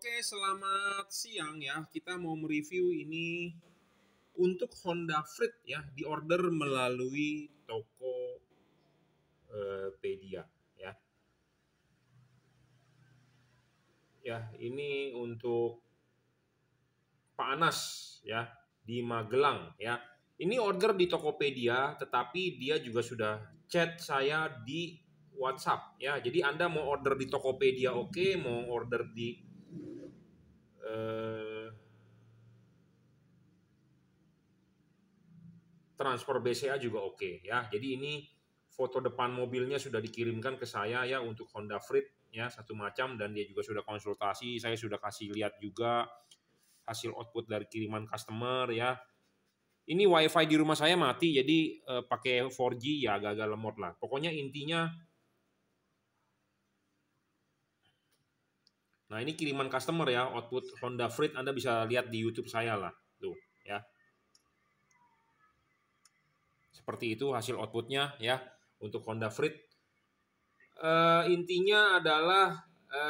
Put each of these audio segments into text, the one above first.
Oke, selamat siang ya. Kita mau mereview ini untuk Honda Freed ya, diorder melalui Tokopedia ya. Ya, ini untuk Pak Anas ya di Magelang ya. Ini order di Tokopedia, tetapi dia juga sudah chat saya di WhatsApp ya. Jadi Anda mau order di Tokopedia oke, mau order di eh, transfer BCA juga oke ya. Jadi ini foto depan mobilnya sudah dikirimkan ke saya ya untuk Honda Freed ya, satu macam, dan dia juga sudah konsultasi. Saya sudah kasih lihat juga hasil output dari kiriman customer ya. Ini WiFi di rumah saya mati, jadi pakai 4G ya agak-agak lemot lah. Pokoknya intinya, nah ini kiriman customer ya, output Honda Freed Anda bisa lihat di YouTube saya lah, tuh ya. Seperti itu hasil outputnya ya untuk Honda Freed. Intinya adalah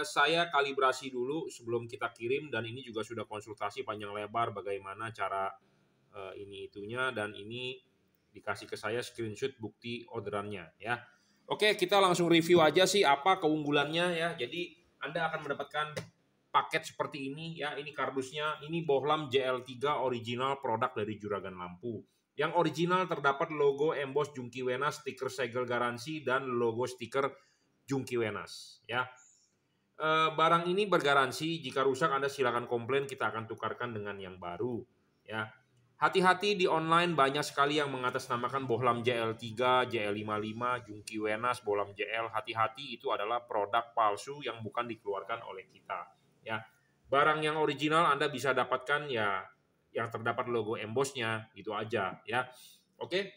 saya kalibrasi dulu sebelum kita kirim, dan ini juga sudah konsultasi panjang lebar bagaimana cara ini itunya, dan ini dikasih ke saya screenshot bukti orderannya ya. Oke, kita langsung review aja sih apa keunggulannya ya. Jadi Anda akan mendapatkan paket seperti ini ya. Ini kardusnya, ini bohlam JL3 original produk dari Juragan Lampu. Yang original terdapat logo emboss Jungki Wenas, stiker segel garansi, dan logo stiker Jungki Wenas ya. Barang ini bergaransi, jika rusak Anda silakan komplain, kita akan tukarkan dengan yang baru ya. Hati-hati di online, banyak sekali yang mengatasnamakan bohlam JL3, JL55, Jungki Wenas, bohlam JL. Hati-hati, itu adalah produk palsu yang bukan dikeluarkan oleh kita ya. Barang yang original Anda bisa dapatkan ya yang terdapat logo embossnya, gitu aja ya. Oke.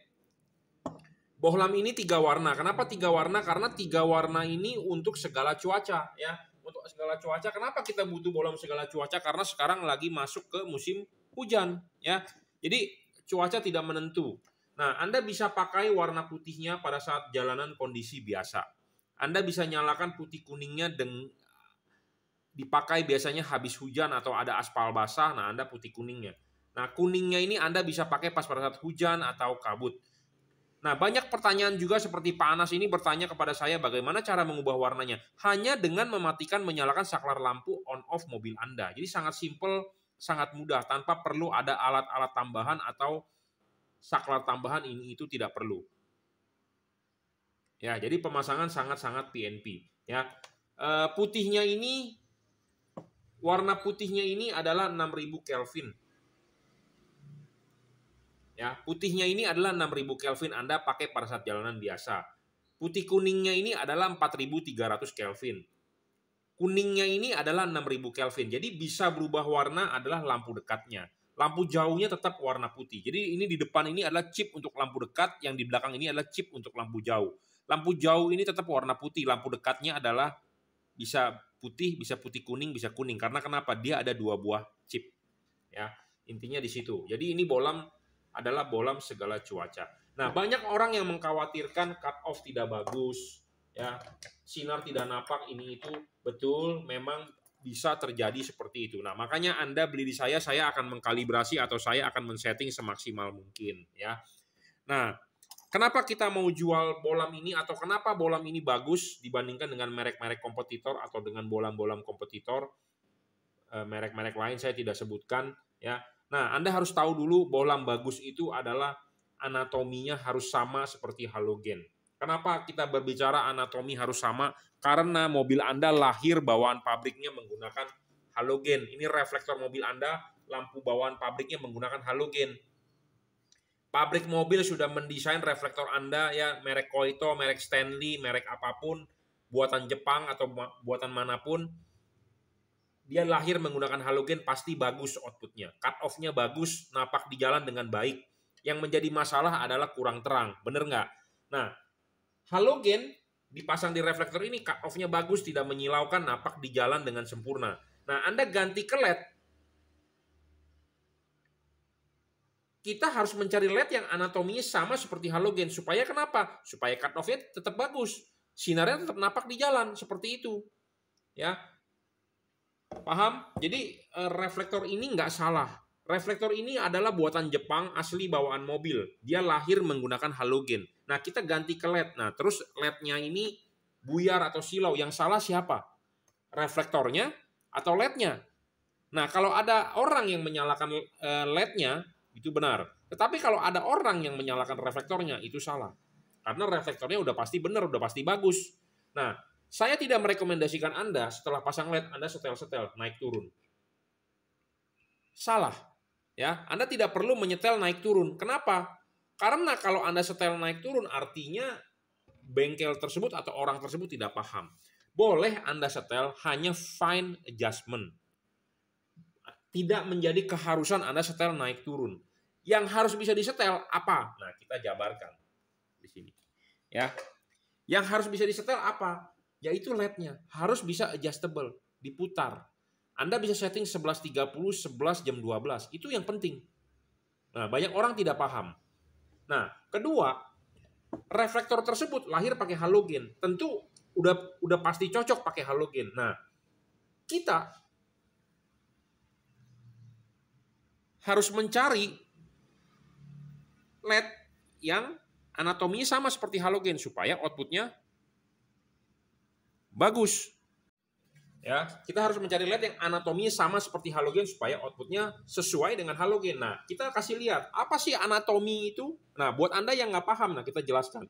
Bohlam ini 3 warna. Kenapa 3 warna? Karena 3 warna ini untuk segala cuaca ya. Untuk segala cuaca. Kenapa kita butuh bohlam segala cuaca? Karena sekarang lagi masuk ke musim hujan ya. Jadi cuaca tidak menentu. Nah, Anda bisa pakai warna putihnya pada saat jalanan kondisi biasa. Anda bisa nyalakan putih kuningnya dipakai biasanya habis hujan atau ada aspal basah. Nah, Anda putih kuningnya. Nah, kuningnya ini Anda bisa pakai pas pada saat hujan atau kabut. Nah, banyak pertanyaan juga seperti Pak Anas ini bertanya kepada saya bagaimana cara mengubah warnanya. Hanya dengan mematikan menyalakan saklar lampu on-off mobil Anda. Jadi sangat simpel, sangat mudah, tanpa perlu ada alat-alat tambahan atau saklar tambahan, ini itu tidak perlu. Ya, jadi pemasangan sangat-sangat PNP. Ya, putihnya ini, warna putihnya ini adalah 6000 Kelvin. Ya, putihnya ini adalah 6000 Kelvin, Anda pakai pada saat jalanan biasa. Putih kuningnya ini adalah 4300 Kelvin. Kuningnya ini adalah 6000 Kelvin. Jadi bisa berubah warna adalah lampu dekatnya. Lampu jauhnya tetap warna putih. Jadi ini di depan ini adalah chip untuk lampu dekat, yang di belakang ini adalah chip untuk lampu jauh. Lampu jauh ini tetap warna putih, lampu dekatnya adalah bisa putih, bisa putih kuning, bisa kuning. Karena kenapa? Dia ada 2 buah chip. Ya, intinya di situ. Jadi ini bohlam adalah bohlam segala cuaca. Nah, banyak orang yang mengkhawatirkan cut off tidak bagus, ya, sinar tidak napak, ini itu. Betul, memang bisa terjadi seperti itu. Nah, makanya Anda beli di saya akan mengkalibrasi atau saya akan men-setting semaksimal mungkin, ya. Nah, kenapa kita mau jual bohlam ini, atau kenapa bohlam ini bagus dibandingkan dengan merek-merek kompetitor atau dengan bohlam-bohlam kompetitor, merek-merek lain saya tidak sebutkan, ya. Nah, Anda harus tahu dulu bohlam bagus itu adalah anatominya harus sama seperti halogen. Kenapa kita berbicara anatomi harus sama? Karena mobil Anda lahir bawaan pabriknya menggunakan halogen. Ini reflektor mobil Anda, lampu bawaan pabriknya menggunakan halogen. Pabrik mobil sudah mendesain reflektor Anda ya, merek Koito, merek Stanley, merek apapun, buatan Jepang atau buatan manapun, dia lahir menggunakan halogen, pasti bagus outputnya. Cut off-nya bagus, napak di jalan dengan baik. Yang menjadi masalah adalah kurang terang. Bener nggak? Nah, halogen dipasang di reflektor ini, cut off-nya bagus, tidak menyilaukan, napak di jalan dengan sempurna. Nah, Anda ganti ke LED, kita harus mencari LED yang anatominya sama seperti halogen. Supaya kenapa? Supaya cut off-nya tetap bagus. Sinarnya tetap napak di jalan, seperti itu. Ya. Paham? Jadi reflektor ini nggak salah. Reflektor ini adalah buatan Jepang, asli bawaan mobil. Dia lahir menggunakan halogen. Nah, kita ganti ke LED. Nah, terus LED-nya ini buyar atau silau. Yang salah siapa? Reflektornya atau LED-nya? Nah, kalau ada orang yang menyalakan LED-nya, itu benar. Tetapi kalau ada orang yang menyalakan reflektornya, itu salah. Karena reflektornya udah pasti benar, udah pasti bagus. Nah, saya tidak merekomendasikan Anda setelah pasang LED, Anda setel-setel, naik turun. Salah. Ya, Anda tidak perlu menyetel naik turun. Kenapa? Karena kalau Anda setel naik turun, artinya bengkel tersebut atau orang tersebut tidak paham. Boleh Anda setel hanya fine adjustment. Tidak menjadi keharusan Anda setel naik turun. Yang harus bisa disetel apa? Nah, kita jabarkan di sini. Ya. Yang harus bisa disetel apa? Yaitu LED-nya. Harus bisa adjustable, diputar. Anda bisa setting 11.30, 11 jam 12. Itu yang penting. Nah, banyak orang tidak paham. Nah, kedua, reflektor tersebut lahir pakai halogen. Tentu udah pasti cocok pakai halogen. Nah, kita harus mencari LED yang anatominya sama seperti halogen supaya outputnya bagus. Ya, kita harus mencari LED yang anatominya sama seperti halogen supaya outputnya sesuai dengan halogen. Nah, kita kasih lihat apa sih anatomi itu. Nah, buat Anda yang nggak paham, nah kita jelaskan.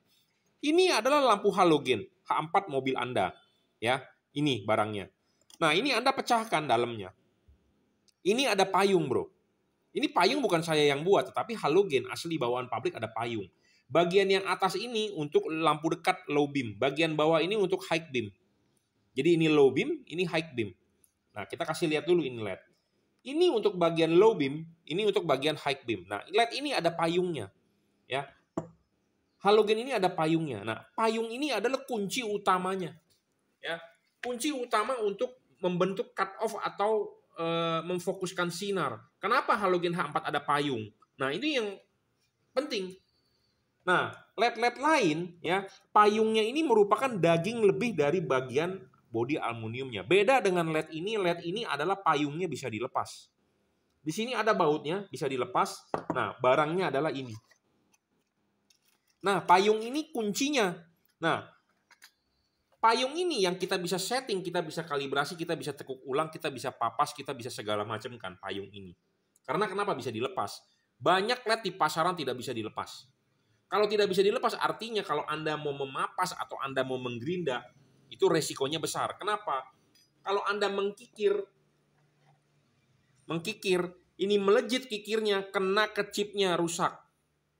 Ini adalah lampu halogen H4 mobil Anda. Ya, ini barangnya. Nah, ini Anda pecahkan dalamnya. Ini ada payung, bro. Ini payung bukan saya yang buat, tetapi halogen asli bawaan pabrik ada payung. Bagian yang atas ini untuk lampu dekat low beam. Bagian bawah ini untuk high beam. Jadi ini low beam, ini high beam. Nah, kita kasih lihat dulu ini LED. Ini untuk bagian low beam, ini untuk bagian high beam. Nah, LED ini ada payungnya. Ya. Halogen ini ada payungnya. Nah, payung ini adalah kunci utamanya. Ya. Kunci utama untuk membentuk cut off atau memfokuskan sinar. Kenapa halogen H4 ada payung? Nah, ini yang penting. Nah, LED-LED lain ya, payungnya ini merupakan daging lebih dari bagian bodi aluminiumnya. Beda dengan LED ini adalah payungnya bisa dilepas. Di sini ada bautnya, bisa dilepas. Nah, barangnya adalah ini. Nah, payung ini kuncinya. Nah, payung ini yang kita bisa setting, kita bisa kalibrasi, kita bisa tekuk ulang, kita bisa papas, kita bisa segala macam kan payung ini. Karena kenapa bisa dilepas? Banyak LED di pasaran tidak bisa dilepas. Kalau tidak bisa dilepas artinya kalau Anda mau memapas atau Anda mau menggerinda, itu resikonya besar. Kenapa? Kalau Anda mengkikir, ini melejit kikirnya, kena ke chipnya rusak.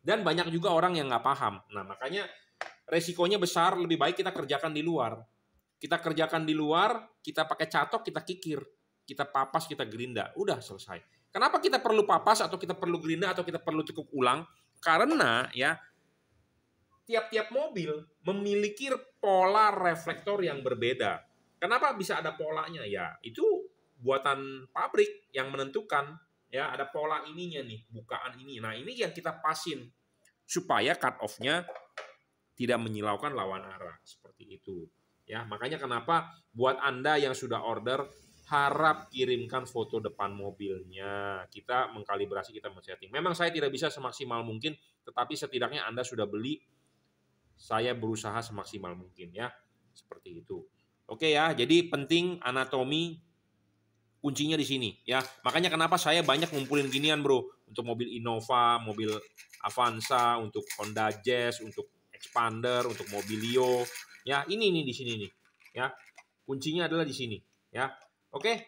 Dan banyak juga orang yang nggak paham. Nah, makanya resikonya besar, lebih baik kita kerjakan di luar. Kita kerjakan di luar, kita pakai catok, kita kikir. Kita papas, kita gerinda. Udah selesai. Kenapa kita perlu papas atau kita perlu gerinda atau kita perlu tekuk ulang? Karena ya tiap-tiap mobil memiliki pola reflektor yang berbeda. Kenapa bisa ada polanya? Ya, itu buatan pabrik yang menentukan. Ya, ada pola ininya nih, bukaan ini. Nah, ini yang kita pasin supaya cut off-nya tidak menyilaukan lawan arah seperti itu. Ya, makanya kenapa buat Anda yang sudah order harap kirimkan foto depan mobilnya. Kita mengkalibrasi, kita men-setting. Memang saya tidak bisa semaksimal mungkin, tetapi setidaknya Anda sudah beli, saya berusaha semaksimal mungkin ya. Seperti itu. Oke ya, jadi penting anatomi kuncinya di sini ya. Makanya kenapa saya banyak ngumpulin ginian, Bro, untuk mobil Innova, mobil Avanza, untuk Honda Jazz, untuk Expander, untuk Mobilio. Ya, ini nih di sini nih. Ya. Kuncinya adalah di sini, ya. Oke.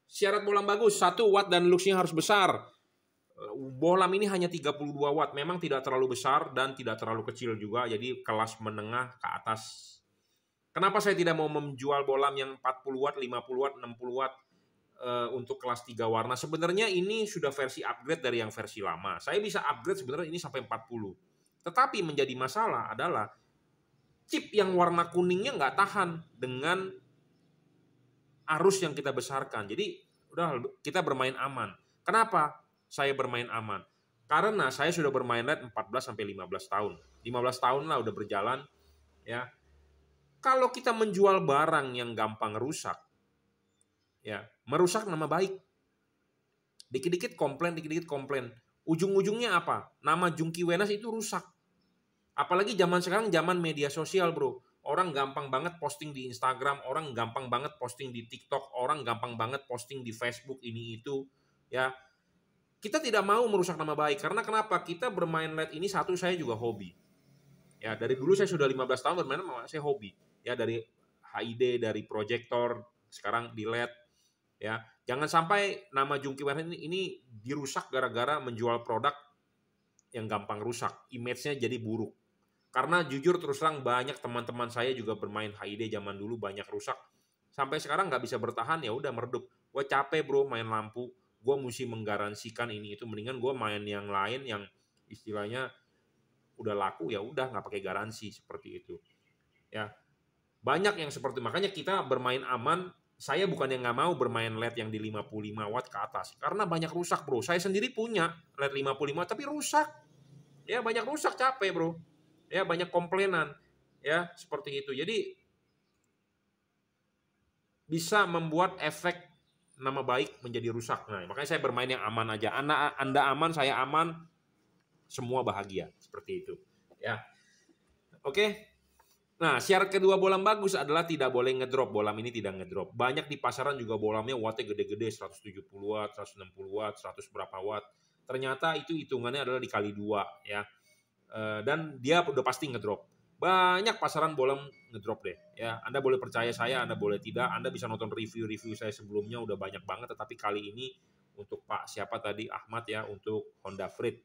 Syarat bohlam bagus, 1 watt dan luxnya harus besar. Bohlam ini hanya 32 watt, memang tidak terlalu besar dan tidak terlalu kecil juga, jadi kelas menengah ke atas. Kenapa saya tidak mau menjual bohlam yang 40 watt, 50 watt, 60 watt untuk kelas 3 warna? Sebenarnya ini sudah versi upgrade dari yang versi lama. Saya bisa upgrade sebenarnya ini sampai 40. Tetapi menjadi masalah adalah chip yang warna kuningnya nggak tahan dengan arus yang kita besarkan. Jadi udah kita bermain aman. Kenapa saya bermain aman? Karena saya sudah bermain LED 14 sampai 15 tahun. 15 tahun lah udah berjalan ya. Kalau kita menjual barang yang gampang rusak, ya merusak nama baik. Dikit-dikit komplain, dikit-dikit komplain. Ujung-ujungnya apa? Nama Jungki Wenas itu rusak. Apalagi zaman sekarang, zaman media sosial, bro. Orang gampang banget posting di Instagram, orang gampang banget posting di TikTok, orang gampang banget posting di Facebook ini itu, ya. Kita tidak mau merusak nama baik. Karena kenapa? Kita bermain LED ini, satu, saya juga hobi. Ya, dari dulu saya sudah 15 tahun bermain, saya hobi. Ya, dari HID, dari proyektor, sekarang di LED. Ya, jangan sampai nama Jungki Wenas ini dirusak gara-gara menjual produk yang gampang rusak. Image-nya jadi buruk. Karena jujur terus terang banyak teman-teman saya juga bermain HID zaman dulu banyak rusak. Sampai sekarang nggak bisa bertahan, ya udah meredup. Gue capek bro main lampu. Gue mesti menggaransikan ini itu. Mendingan gue main yang lain yang istilahnya udah laku, ya udah nggak pakai garansi seperti itu. Ya, banyak yang seperti, makanya kita bermain aman. Saya bukan yang nggak mau bermain LED yang di 55 watt ke atas, karena banyak rusak bro. Saya sendiri punya LED 55 tapi rusak. Ya banyak rusak, capek bro. Ya banyak komplainan. Ya seperti itu. Jadi bisa membuat efek nama baik menjadi rusak. Nah, makanya saya bermain yang aman aja. Anda aman, saya aman, semua bahagia. Seperti itu. Ya. Oke. Nah, syarat kedua bolam bagus adalah tidak boleh ngedrop. Bolam ini tidak ngedrop. Banyak di pasaran juga bolamnya wattnya gede-gede, 170 watt, 160 watt, 100 berapa watt. Ternyata itu hitungannya adalah dikali 2 ya. Dan dia udah pasti ngedrop. Banyak pasaran bolam ngedrop deh. Ya, Anda boleh percaya saya, Anda boleh tidak. Anda bisa nonton review-review saya sebelumnya udah banyak banget. Tetapi kali ini untuk Pak siapa tadi, Ahmad ya, untuk Honda Freed.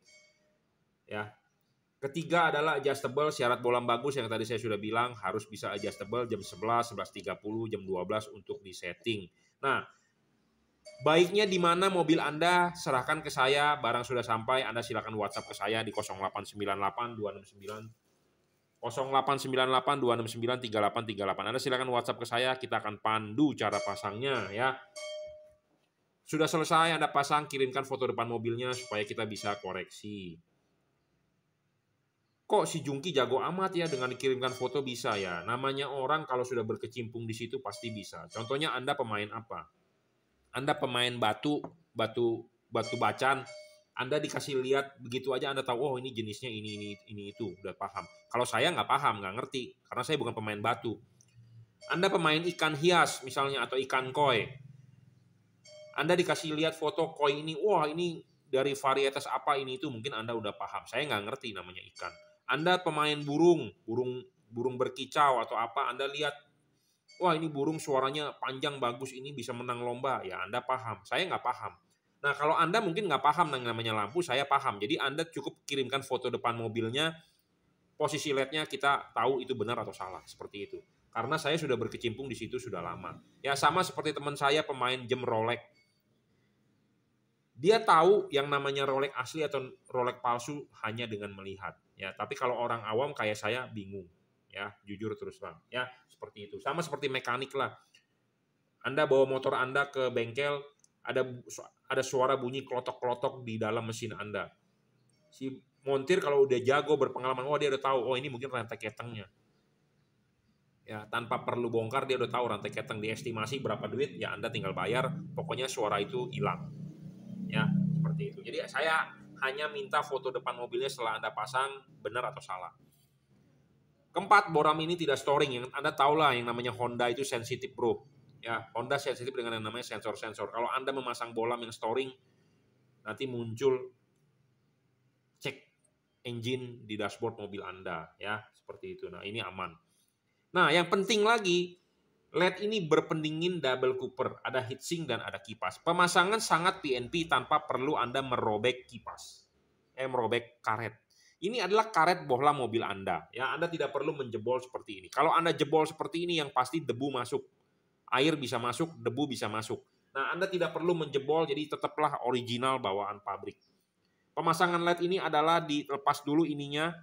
Ya. Ketiga adalah adjustable, syarat bolam bagus yang tadi saya sudah bilang harus bisa adjustable jam 11, 11.30, jam 12 untuk disetting. Nah, baiknya di mana mobil Anda, serahkan ke saya, barang sudah sampai, Anda silakan WhatsApp ke saya di 0898 269 0898 269 3838. Anda silakan WhatsApp ke saya, kita akan pandu cara pasangnya ya. Sudah selesai Anda pasang, kirimkan foto depan mobilnya supaya kita bisa koreksi. Kok si Jungki jago amat ya dengan dikirimkan foto bisa ya? Namanya orang kalau sudah berkecimpung di situ pasti bisa. Contohnya Anda pemain apa? Anda pemain batu bacan. Anda dikasih lihat begitu aja Anda tahu, oh ini jenisnya ini itu, udah paham. Kalau saya nggak paham, nggak ngerti, karena saya bukan pemain batu. Anda pemain ikan hias misalnya atau ikan koi. Anda dikasih lihat foto koi ini, wah ini dari varietas apa ini itu, mungkin Anda udah paham. Saya nggak ngerti namanya ikan. Anda pemain burung berkicau atau apa, Anda lihat, wah ini burung suaranya panjang bagus, ini bisa menang lomba, ya Anda paham. Saya nggak paham. Nah kalau Anda mungkin nggak paham namanya lampu, saya paham. Jadi Anda cukup kirimkan foto depan mobilnya, posisi LED-nya kita tahu itu benar atau salah, seperti itu. Karena saya sudah berkecimpung di situ sudah lama. Ya sama seperti teman saya pemain jam Rolex. Dia tahu yang namanya Rolex asli atau Rolex palsu hanya dengan melihat. Ya, tapi kalau orang awam kayak saya bingung. Ya, jujur terus terang. Ya, seperti itu. Sama seperti mekanik lah. Anda bawa motor Anda ke bengkel, ada suara bunyi klotok-klotok di dalam mesin Anda. Si montir kalau udah jago berpengalaman, dia udah tahu, oh ini mungkin rantai ketengnya. Ya, tanpa perlu bongkar dia udah tahu rantai keteng, diestimasi berapa duit, ya Anda tinggal bayar, pokoknya suara itu hilang. Ya, seperti itu. Jadi saya hanya minta foto depan mobilnya setelah Anda pasang, benar atau salah. Keempat, boram ini tidak storing. Yang Anda tahu lah yang namanya Honda itu sensitif bro. Ya, Honda sensitif dengan yang namanya sensor-sensor. Kalau Anda memasang bolam yang storing, nanti muncul cek engine di dashboard mobil Anda. Ya, seperti itu. Nah, ini aman. Nah, yang penting lagi, LED ini berpendingin double cooper, ada heatsink dan ada kipas. Pemasangan sangat PNP tanpa perlu Anda merobek kipas. Merobek karet. Ini adalah karet bohlam mobil Anda. Ya, Anda tidak perlu menjebol seperti ini. Kalau Anda jebol seperti ini yang pasti debu masuk. Air bisa masuk, debu bisa masuk. Nah, Anda tidak perlu menjebol, jadi tetaplah original bawaan pabrik. Pemasangan LED ini adalah dilepas dulu ininya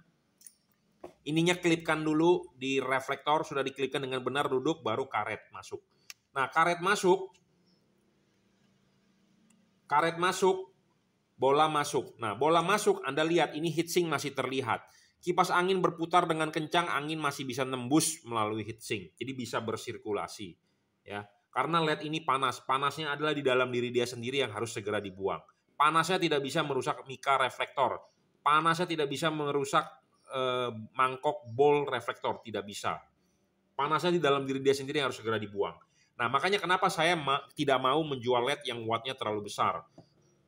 klipkan dulu di reflektor, sudah diklipkan dengan benar duduk, baru karet masuk. Nah, karet masuk, bola masuk. Nah, bola masuk, Anda lihat ini heatsink masih terlihat. Kipas angin berputar dengan kencang, angin masih bisa nembus melalui heatsink. Jadi bisa bersirkulasi. Ya, karena LED ini panas. Panasnya adalah di dalam diri dia sendiri yang harus segera dibuang. Panasnya tidak bisa merusak mika reflektor. Panasnya tidak bisa merusak mangkok bol reflektor. Tidak bisa. Panasnya di dalam diri dia sendiri yang harus segera dibuang. Nah, makanya kenapa saya tidak mau menjual LED yang wattnya terlalu besar.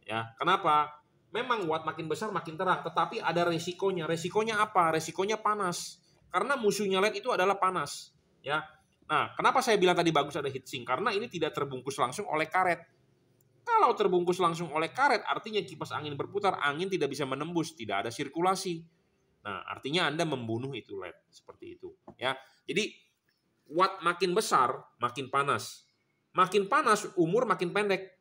Ya, kenapa? Memang watt makin besar makin terang, tetapi ada resikonya. Resikonya apa? Resikonya panas. Karena musuhnya LED itu adalah panas. Ya. Nah, kenapa saya bilang tadi bagus ada heatsink? Karena ini tidak terbungkus langsung oleh karet. Kalau terbungkus langsung oleh karet, artinya kipas angin berputar, angin tidak bisa menembus, tidak ada sirkulasi. Nah, artinya Anda membunuh itu LED seperti itu. Ya. Jadi watt makin besar, makin panas. Makin panas, umur makin pendek.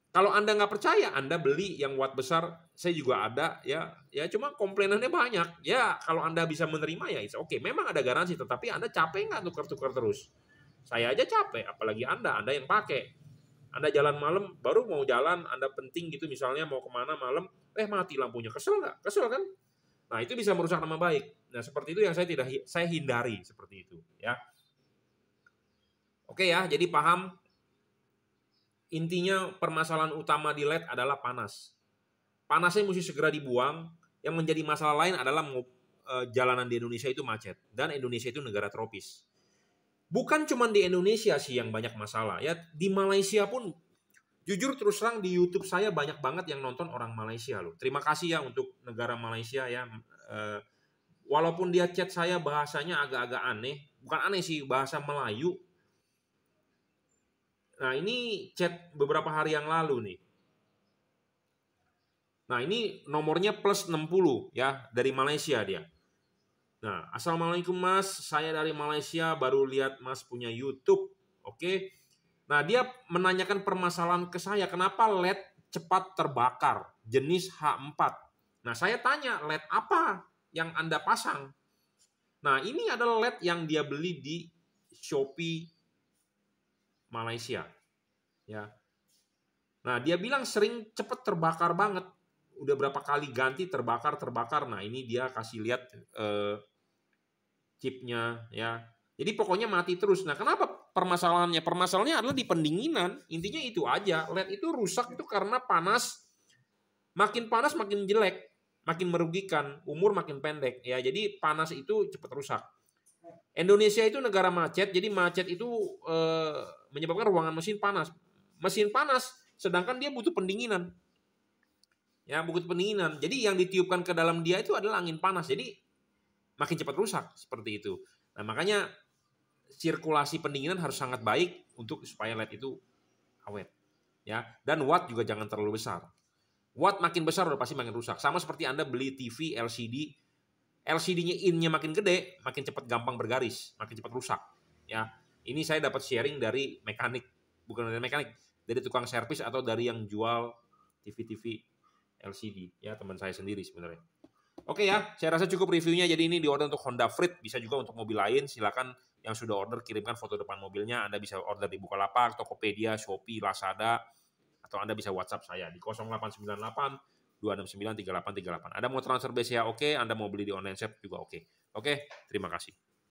Kalau Anda nggak percaya, Anda beli yang watt besar, saya juga ada, ya cuma komplainannya banyak. Ya, kalau Anda bisa menerima ya, oke. Memang ada garansi, tetapi Anda capek nggak tukar-tukar terus? Saya aja capek, apalagi Anda yang pakai. Anda jalan malam, baru mau jalan, Anda penting gitu, misalnya mau kemana malam, mati lampunya, kesel nggak? Kesel kan? Nah, itu bisa merusak nama baik. Nah, seperti itu yang saya hindari seperti itu, ya. Oke ya, jadi paham. Intinya permasalahan utama di LED adalah panas. Panasnya mesti segera dibuang. Yang menjadi masalah lain adalah jalanan di Indonesia itu macet. Dan Indonesia itu negara tropis. Bukan cuma di Indonesia sih yang banyak masalah. Ya, di Malaysia pun, jujur terus terang di YouTube saya banyak banget yang nonton orang Malaysia loh. Terima kasih ya untuk negara Malaysia ya. Walaupun dia chat saya bahasanya agak-agak aneh. Bukan aneh sih, bahasa Melayu. Nah, ini chat beberapa hari yang lalu nih. Nah, ini nomornya plus 60 ya, dari Malaysia dia. Nah, Assalamualaikum Mas, saya dari Malaysia, baru lihat Mas punya YouTube. Oke. Nah, dia menanyakan permasalahan ke saya, kenapa LED cepat terbakar, jenis H4. Nah, saya tanya, LED apa yang Anda pasang? Nah, ini adalah LED yang dia beli di Shopee Malaysia. Ya. Nah, dia bilang sering cepat terbakar banget. Udah berapa kali ganti terbakar. Nah, ini dia kasih lihat chipnya ya. Jadi pokoknya mati terus. Nah, kenapa permasalahannya? Permasalahannya adalah di pendinginan. Intinya itu aja. LED itu rusak itu karena panas. Makin panas makin jelek, makin merugikan, umur makin pendek ya. Jadi panas itu cepat rusak. Indonesia itu negara macet, jadi macet itu menyebabkan ruangan mesin panas. Mesin panas, sedangkan dia butuh pendinginan. Ya, butuh pendinginan. Jadi yang ditiupkan ke dalam dia itu adalah angin panas. Jadi makin cepat rusak seperti itu. Nah, makanya sirkulasi pendinginan harus sangat baik untuk supaya LED itu awet. Ya, dan watt juga jangan terlalu besar. Watt makin besar udah pasti makin rusak. Sama seperti Anda beli TV LCD, LCD-nya in-nya makin gede, makin cepat gampang bergaris, makin cepat rusak. Ya, ini saya dapat sharing dari mekanik, bukan dari mekanik, dari tukang servis atau dari yang jual TV-TV LCD. Ya, teman saya sendiri sebenarnya. Oke ya, saya rasa cukup reviewnya. Jadi ini di order untuk Honda Freed, bisa juga untuk mobil lain. Silakan yang sudah order kirimkan foto depan mobilnya. Anda bisa order di Bukalapak, Tokopedia, Shopee, Lazada, atau Anda bisa WhatsApp saya di 0898 269 3838. Anda mau transfer BCA oke, Anda mau beli di online shop juga oke. Oke, terima kasih.